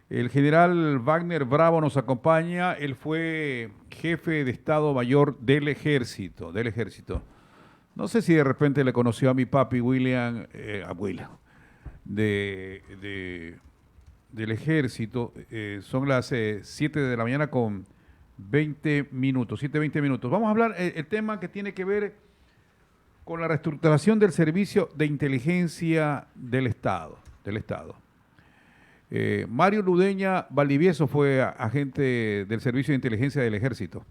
El general Wagner Bravo nos acompaña. Él fue jefe de Estado Mayor del Ejército, del Ejército. No sé si de repente le conoció a mi papi William, abuela, de, del Ejército. Son las 7 de la mañana con 20 minutos, 7:20 minutos. Vamos a hablar el tema que tiene que ver con la reestructuración del servicio de inteligencia del Estado, del Estado. Mario Ludeña Valdivieso fue agente del Servicio de Inteligencia del Ejército.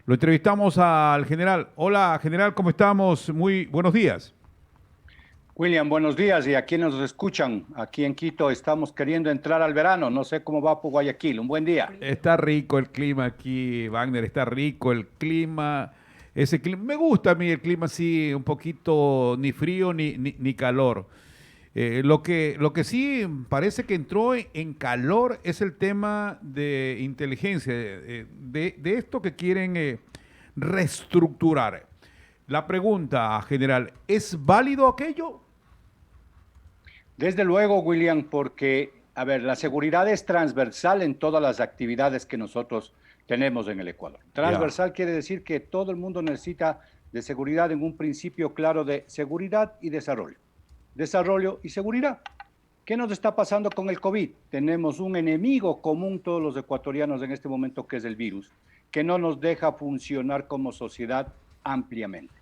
Lo entrevistamos al general. Hola, general, ¿cómo estamos? Muy buenos días. William, buenos días y a quienes nos escuchan. Aquí en Quito estamos queriendo entrar al verano. No sé cómo va por Guayaquil. Un buen día. Está rico el clima aquí, Wagner, está rico el clima. Ese clima, me gusta a mí el clima así, un poquito ni frío ni calor. Lo que sí parece que entró en calor es el tema de inteligencia, de esto que quieren reestructurar. La pregunta, general, ¿es válido aquello? Desde luego, William, porque, a ver, la seguridad es transversal en todas las actividades que nosotros tenemos en el Ecuador. Ya. Transversal quiere decir que todo el mundo necesita de seguridad en un principio claro de seguridad y desarrollo. Desarrollo y seguridad. ¿Qué nos está pasando con el COVID? Tenemos un enemigo común todos los ecuatorianos en este momento que es el virus, que no nos deja funcionar como sociedad ampliamente.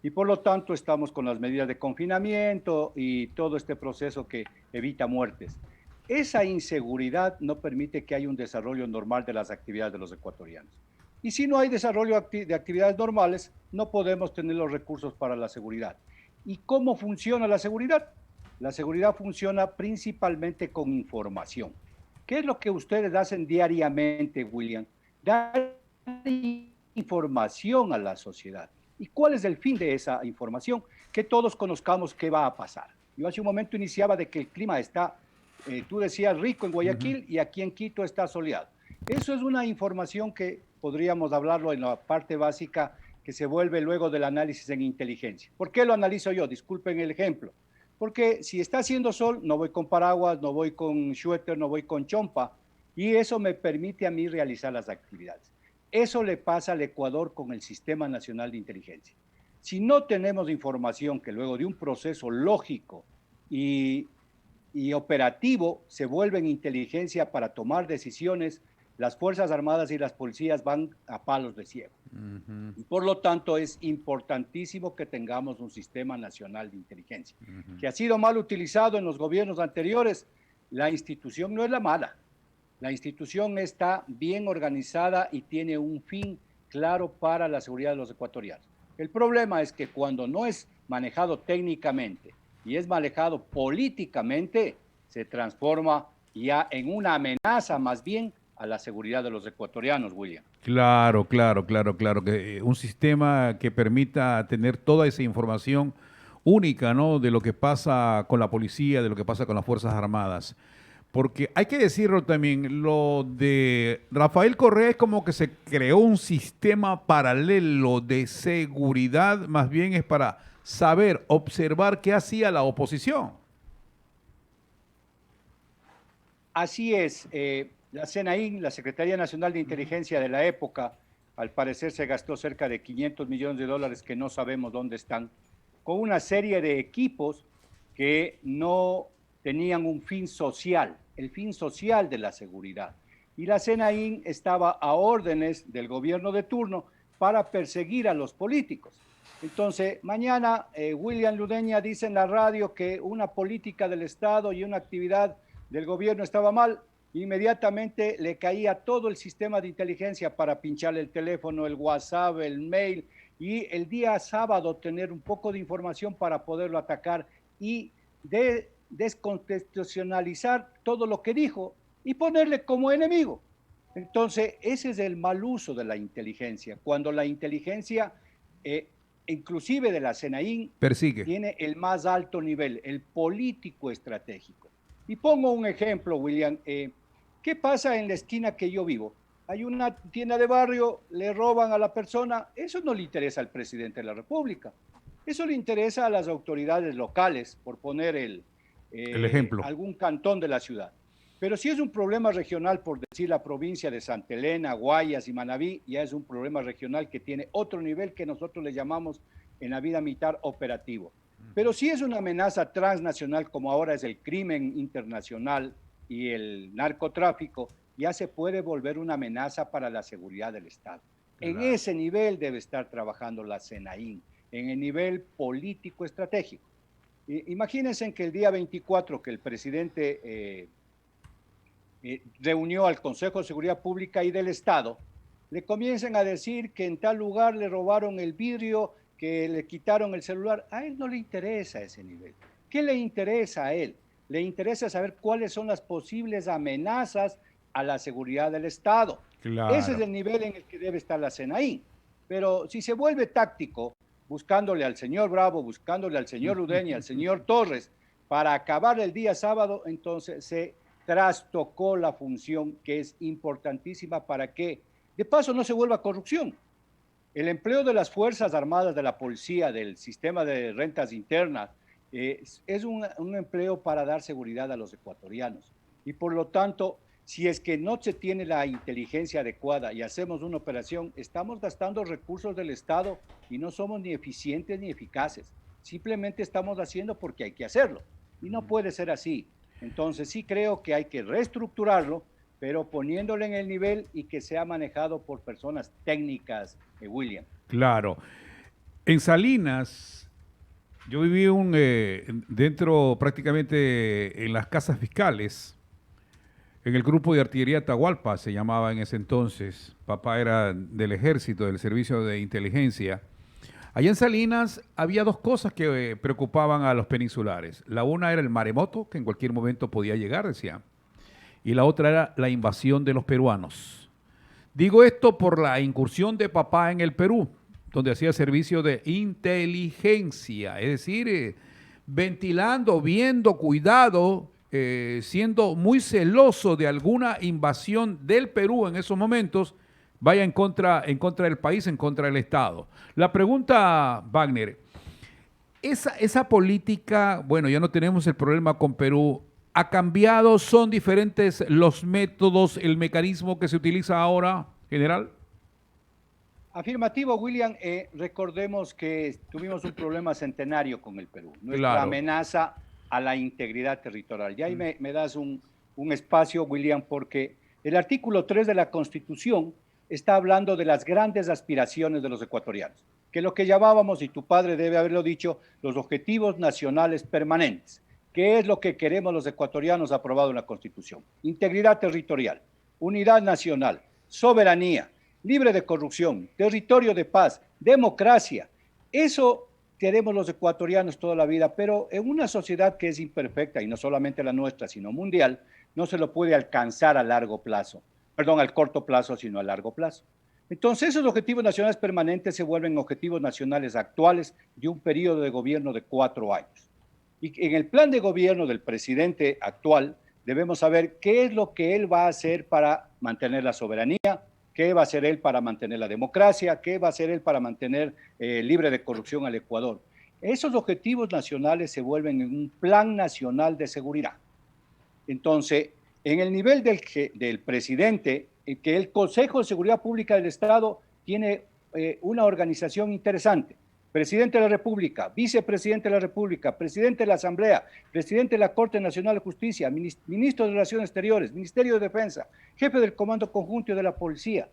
Y por lo tanto estamos con las medidas de confinamiento y todo este proceso que evita muertes. Esa inseguridad no permite que haya un desarrollo normal de las actividades de los ecuatorianos. Y si no hay desarrollo de actividades normales, no podemos tener los recursos para la seguridad. ¿Y cómo funciona la seguridad? La seguridad funciona principalmente con información. ¿Qué es lo que ustedes hacen diariamente, William? Dar información a la sociedad. ¿Y cuál es el fin de esa información? Que todos conozcamos qué va a pasar. Yo hace un momento iniciaba de que el clima está, tú decías, rico en Ujú. Guayaquil y aquí en Quito está soleado. Eso es una información que podríamos hablarlo en la parte básica que se vuelve luego del análisis en inteligencia. ¿Por qué lo analizo yo? Disculpen el ejemplo. Porque si está haciendo sol, no voy con paraguas, no voy con suéter, no voy con chompa, y eso me permite a mí realizar las actividades. Eso le pasa al Ecuador con el Sistema Nacional de Inteligencia. Si no tenemos información que luego de un proceso lógico y, y operativo se vuelve en inteligencia para tomar decisiones, las Fuerzas Armadas y las policías van a palos de ciego. Ujú, Y por lo tanto es importantísimo que tengamos un sistema nacional de inteligencia, ujú. que ha sido mal utilizado en los gobiernos anteriores. La institución no es la mala, la institución está bien organizada y tiene un fin claro para la seguridad de los ecuatorianos. El problema es que cuando no es manejado técnicamente y es manejado políticamente, se transforma ya en una amenaza más bien a la seguridad de los ecuatorianos, William. Claro, claro, claro, claro, que un sistema que permita tener toda esa información única, ¿no? De lo que pasa con la policía, de lo que pasa con las Fuerzas Armadas. Porque hay que decirlo también, lo de Rafael Correa es como que se creó un sistema paralelo de seguridad, más bien es para saber, observar qué hacía la oposición. Así es, la CNI, la Secretaría Nacional de Inteligencia de la época, al parecer se gastó cerca de 500 millones de dólares que no sabemos dónde están, con una serie de equipos que no tenían un fin social, el fin social de la seguridad. Y la CNI estaba a órdenes del gobierno de turno para perseguir a los políticos. Entonces, mañana William Ludeña dice en la radio que una política del Estado y una actividad del gobierno estaba mal, inmediatamente le caía todo el sistema de inteligencia para pincharle el teléfono, el WhatsApp, el mail, y el día sábado tener un poco de información para poderlo atacar y descontextualizar todo lo que dijo y ponerle como enemigo. Entonces, ese es el mal uso de la inteligencia. Cuando la inteligencia, eh, inclusive de la CENAIN, Persigue. tiene el más alto nivel, el político estratégico. Y pongo un ejemplo, William. ¿Qué pasa en la esquina que yo vivo? Hay una tienda de barrio, le roban a la persona. Eso no le interesa al presidente de la República. Eso le interesa a las autoridades locales, por poner El ejemplo. algún cantón de la ciudad. Pero si es un problema regional, por decir la provincia de Santa Elena, Guayas y Manabí, ya es un problema regional que tiene otro nivel que nosotros le llamamos en la vida militar operativo. Pero si es una amenaza transnacional como ahora es el crimen internacional y el narcotráfico, ya se puede volver una amenaza para la seguridad del Estado. Claro. En ese nivel debe estar trabajando la SENAIN, en el nivel político estratégico. Imagínense que el día 24 que el presidente reunió al Consejo de Seguridad Pública y del Estado, le comiencen a decir que en tal lugar le robaron el vidrio, que le quitaron el celular. A él no le interesa ese nivel. ¿Qué le interesa a él? Le interesa saber cuáles son las posibles amenazas a la seguridad del Estado. Claro. Ese es el nivel en el que debe estar la SENAIN. Pero si se vuelve táctico, buscándole al señor Bravo, buscándole al señor Udeña, al señor Torres, para acabar el día sábado, entonces se trastocó la función que es importantísima para que, de paso, no se vuelva corrupción. El empleo de las Fuerzas Armadas, de la policía, del sistema de rentas internas, es un empleo para dar seguridad a los ecuatorianos. Y por lo tanto, si es que no se tiene la inteligencia adecuada y hacemos una operación, estamos gastando recursos del Estado y no somos ni eficientes ni eficaces. Simplemente estamos haciendo porque hay que hacerlo. Y no puede ser así. Entonces sí creo que hay que reestructurarlo, pero poniéndolo en el nivel y que sea manejado por personas técnicas, William. Claro. En Salinas, yo viví dentro prácticamente en las casas fiscales, en el grupo de artillería Atahualpa se llamaba en ese entonces. Papá era del ejército, del servicio de inteligencia. Allá en Salinas había dos cosas que preocupaban a los peninsulares. La una era el maremoto, que en cualquier momento podía llegar, decía. Y la otra era la invasión de los peruanos. Digo esto por la incursión de papá en el Perú, donde hacía servicio de inteligencia, es decir, ventilando, viendo, cuidado, siendo muy celoso de alguna invasión del Perú en esos momentos, vaya en contra del país, en contra del Estado. La pregunta, Wagner, esa política, bueno, ya no tenemos el problema con Perú, ¿ha cambiado? ¿Son diferentes los métodos, el mecanismo que se utiliza ahora, general? Afirmativo, William. Recordemos que tuvimos un problema centenario con el Perú. Nuestra amenaza a la integridad territorial. Y ahí me das un espacio, William, porque el artículo 3 de la Constitución está hablando de las grandes aspiraciones de los ecuatorianos, que lo que llamábamos, y tu padre debe haberlo dicho, los objetivos nacionales permanentes. ¿Qué es lo que queremos los ecuatorianos aprobado en la Constitución? Integridad territorial, unidad nacional, soberanía, libre de corrupción, territorio de paz, democracia. Eso queremos los ecuatorianos toda la vida, pero en una sociedad que es imperfecta, y no solamente la nuestra, sino mundial, no se lo puede alcanzar a largo plazo. Perdón, al corto plazo, sino a largo plazo. Entonces, esos objetivos nacionales permanentes se vuelven objetivos nacionales actuales de un periodo de gobierno de 4 años. Y en el plan de gobierno del presidente actual, debemos saber qué es lo que él va a hacer para mantener la soberanía, qué va a hacer él para mantener la democracia, qué va a hacer él para mantener libre de corrupción al Ecuador. Esos objetivos nacionales se vuelven en un plan nacional de seguridad. Entonces, en el nivel del presidente, que el Consejo de Seguridad Pública del Estado tiene una organización interesante. Presidente de la República, vicepresidente de la República, presidente de la Asamblea, presidente de la Corte Nacional de Justicia, ministro de Relaciones Exteriores, Ministerio de Defensa, jefe del Comando Conjunto de la Policía.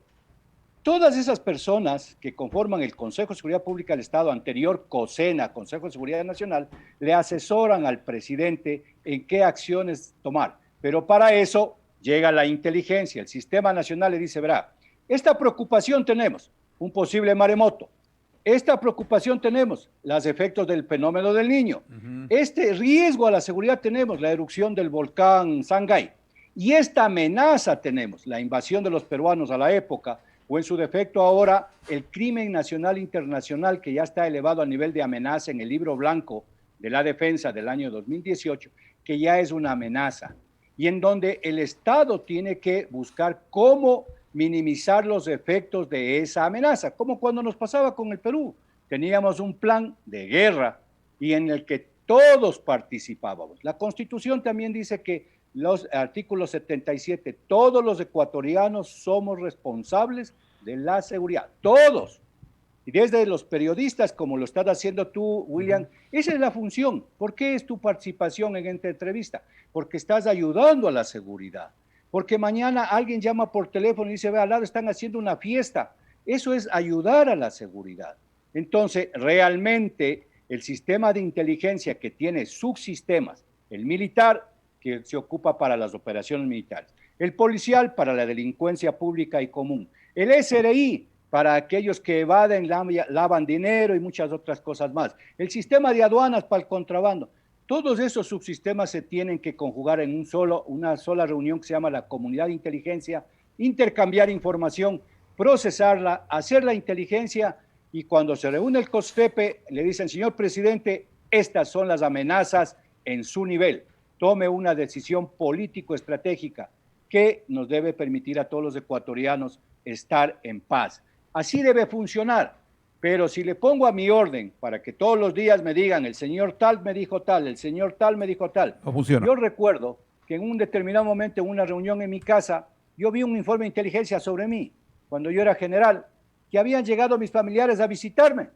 Todas esas personas que conforman el Consejo de Seguridad Pública del Estado, anterior COSENA, Consejo de Seguridad Nacional, le asesoran al presidente en qué acciones tomar. Pero para eso llega la inteligencia, el Sistema Nacional le dice, verá, esta preocupación tenemos, un posible maremoto. Esta preocupación tenemos, los efectos del fenómeno del Niño. Este riesgo a la seguridad tenemos, la erupción del volcán Sangay. Y esta amenaza tenemos, la invasión de los peruanos a la época, o en su defecto ahora, el crimen nacional internacional que ya está elevado a nivel de amenaza en el libro blanco de la defensa del año 2018, que ya es una amenaza. Y en donde el Estado tiene que buscar cómo minimizar los efectos de esa amenaza, como cuando nos pasaba con el Perú. Teníamos un plan de guerra y en el que todos participábamos. La Constitución también dice que los artículos 77, todos los ecuatorianos somos responsables de la seguridad, todos. Y desde los periodistas, como lo estás haciendo tú, William, esa es la función. ¿Por qué es tu participación en esta entrevista? Porque estás ayudando a la seguridad. Porque mañana alguien llama por teléfono y dice, ve, al lado están haciendo una fiesta. Eso es ayudar a la seguridad. Entonces, realmente, el sistema de inteligencia que tiene subsistemas, el militar, que se ocupa para las operaciones militares, el policial para la delincuencia pública y común, el SRI para aquellos que evaden, lavan dinero y muchas otras cosas más, el sistema de aduanas para el contrabando. Todos esos subsistemas se tienen que conjugar en una sola reunión que se llama la comunidad de inteligencia, intercambiar información, procesarla, hacer la inteligencia, y cuando se reúne el COSFEPE le dicen, señor presidente, estas son las amenazas en su nivel. Tome una decisión político-estratégica que nos debe permitir a todos los ecuatorianos estar en paz. Así debe funcionar, pero si le pongo a mi orden para que todos los días me digan, el señor tal me dijo tal, el señor tal me dijo tal. No funciona. Yo recuerdo que en un determinado momento, en una reunión en mi casa, yo vi un informe de inteligencia sobre mí, cuando yo era general, que habían llegado mis familiares a visitarme.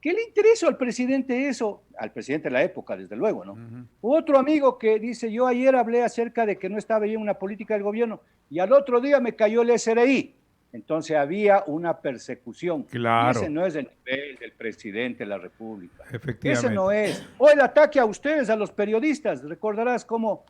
¿Qué le interesó al presidente eso? Al presidente de la época, desde luego, ¿no? Otro amigo que dice, yo ayer hablé acerca de que no estaba bien una política del gobierno y al otro día me cayó el SRI. Entonces había una persecución. Claro. Ese no es el nivel del presidente de la República. Efectivamente. Ese no es. O el ataque a ustedes, a los periodistas. Recordarás cómo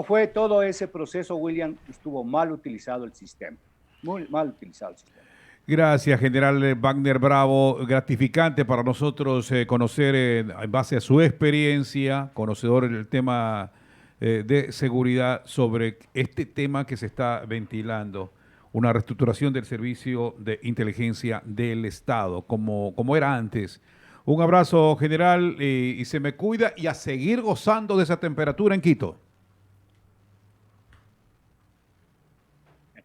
fue todo ese proceso, William. Estuvo mal utilizado el sistema. Muy mal utilizado el sistema. Gracias, general Wagner Bravo. Gratificante para nosotros conocer, en base a su experiencia, conocedor del tema de seguridad, sobre este tema que se está ventilando, una reestructuración del servicio de inteligencia del Estado, como era antes. Un abrazo, general, y se me cuida, y a seguir gozando de esa temperatura en Quito.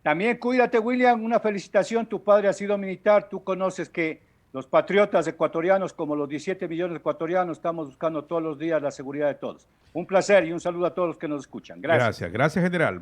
También cuídate, William, una felicitación, tu padre ha sido militar, tú conoces que los patriotas ecuatorianos, como los 17 millones de ecuatorianos, estamos buscando todos los días la seguridad de todos. Un placer y un saludo a todos los que nos escuchan. Gracias. Gracias, general.